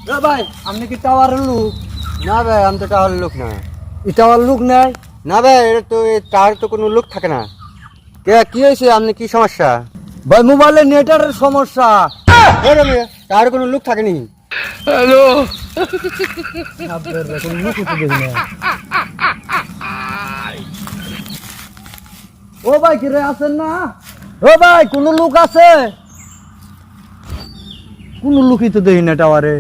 ভাই আপনি কি টাওয়ারের লোক? না ভাই, আমি তো টাওয়ারের লোক না। টাওয়ার লোক নাই? না ভাই, এটা তো টাওয়ার তো কোনো লোক থাকে না। কি হয়েছে? আপনি কি সমস্যা? ভাই মোবাইলের নেটের সমস্যা। টাওয়ারে কোনো লোক থাকেনি। হ্যালো কোনো লোক তো দেখি না। ও ভাই কি রে আছেন না? ও ভাই কোনো লোক আছে? কোনো লোকই তো দেখি না টাওয়ারে।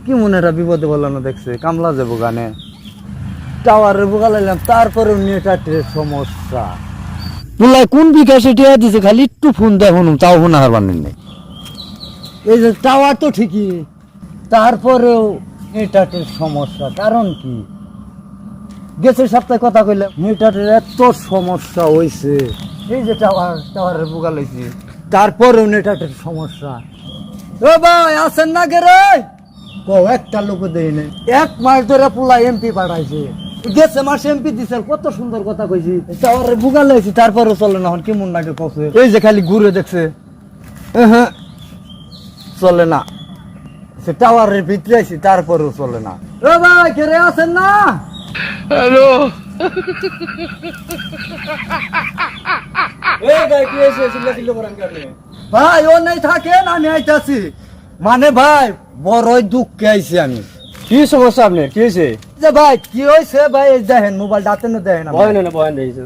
কি মনে হয় বিপদে বললো না, দেখছে কামলা যাবো গানে টাওয়ারে বোগালাইলাম, তারপরেও নেটের সমস্যা। বললাই কোন বিকাশে টিয়া দিছে, খালি একটু ফোন দেয় শুনুন, তাও ফোন আর বানেন নাই। এই যে টাওয়ার তো ঠিকই, তারপরেও নেটের সমস্যা। কারণ কি, গেছে সপ্তাহে কথা কইলাম নেটের এত সমস্যা হয়েছে। এই যে টাওয়ারের বোগালাইছি, তারপরেও নেটের সমস্যা। ও ভাই আছেন না কে রে? একটা লোক দেই নাই। 1 মাস ধরে পোলা এমপি পাঠাইছে, গেছে মাসে এমপি দিছে, কত সুন্দর কথা কইছি, টাওয়ারে বুগালাইছি, তারপরেও চলে না। কেমন লাগে কছে, এই যে খালি ঘুরে দেখছে, চলে না। সে টাওয়ারের ভিতরে আইছি, তারপরেও চলে না। ও ভাই কে রে আছেন না? হ্যালো ভাই ও নাই থাকেন, আমি আইতাছি। মানে ভাই বড়ই দুঃখে আইছি আমি। কি সমস্যা আপনার? কি হয়েছে? যে ভাই কি হয়েছে ভাই, এই দেখেন মোবাইলটা হাতে না, দেখেন বয়ান দিয়েছে।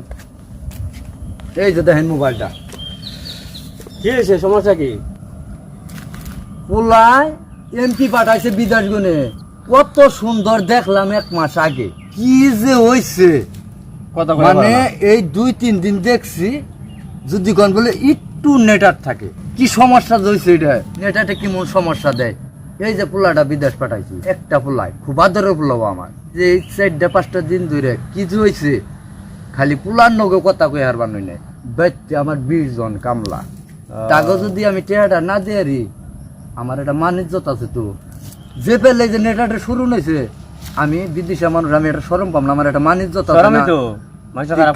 এই যে দেখেন মোবাইলটা। কি হয়েছে? সমস্যা কি? পোলায় এমপি পাঠাইছে বিদেশ গুনে, কত সুন্দর দেখলাম 1 মাস আগে। কি যে হয়েছে কথা মানে এই 2-3 দিন দেখছি, যদি কোন বলে একটু নেটার থাকে, কি সমস্যা হয়েছে এটা, নেটাতে কেমন সমস্যা দেয়। এই যে পোলাটা বিদেশ পাঠাইছি, একটা পোলায় খুব আদরের পোলাও আমার, যে 4-5টা দিন ধরে কি যে হয়েছে, খালি পোলার নগে কথা কই আর বানুই নাই। বেচতে আমার 20 জন কামলা, তাকে যদি আমি টেহাটা না দেয়ারি, আমার একটা মানিজ্যত আছে তো। যে পেলে যে নেটাটা শুরু হয়েছে, আমি বিদেশে মানুষ, আমি একটা শরম পাম না, আমার একটা মানিজ্যত আছে না।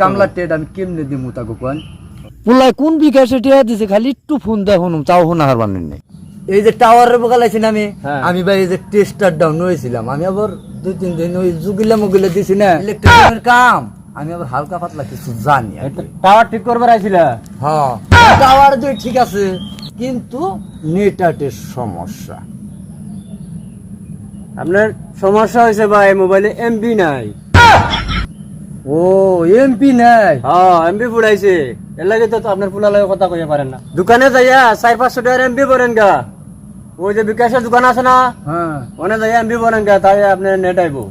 কামলার টেট আমি কেমনে দিমু তাকে কোন? পোলায় কোন বিকাশে টেয়া দিছে, খালি একটু ফোন দেয় শুনুন, তাও ফোন আর বানেন নাই। এই যে টাওয়ারে বগালাইছি না আমি ভাই, এই যে টেস্টার ডাউন হয়েছিলাম, আমি আবার 2-3 দিন ওই জুগিলা মুগিলা দিছি না ইলেকট্রিকের কাম, আমি আবার হালকা পাতলা কিছু জানি। টাওয়ার ঠিক করবার আইছিল? হ্যাঁ টাওয়ার যে ঠিক আছে, কিন্তু নেটের সমস্যা। আপনার সমস্যা হয়েছে ভাই, মোবাইলে এমবি নাই। ও এমপি নাই? হ্যাঁ এমবি ফুড়াইছে, এর লাগে তো আপনার ফুলা লাগে কথা কইতে পারেন না। দোকানে যাইয়া 400-500 টাকার এমবি ভরেন গা, ওই যে বিকাশের দোকান আছে না, হ্যাঁ ওখানে যাইয়া এমবি ভরেন গা, তাই আপনার নেট আইবো।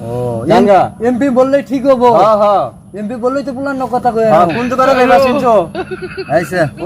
ও জানগা এমপি বললেই ঠিক হবো? হ্যাঁ হ্যাঁ, এমপি বললেই তো পুলার কথা কই। কোন দোকানে যাইবা চিনছো? আইসা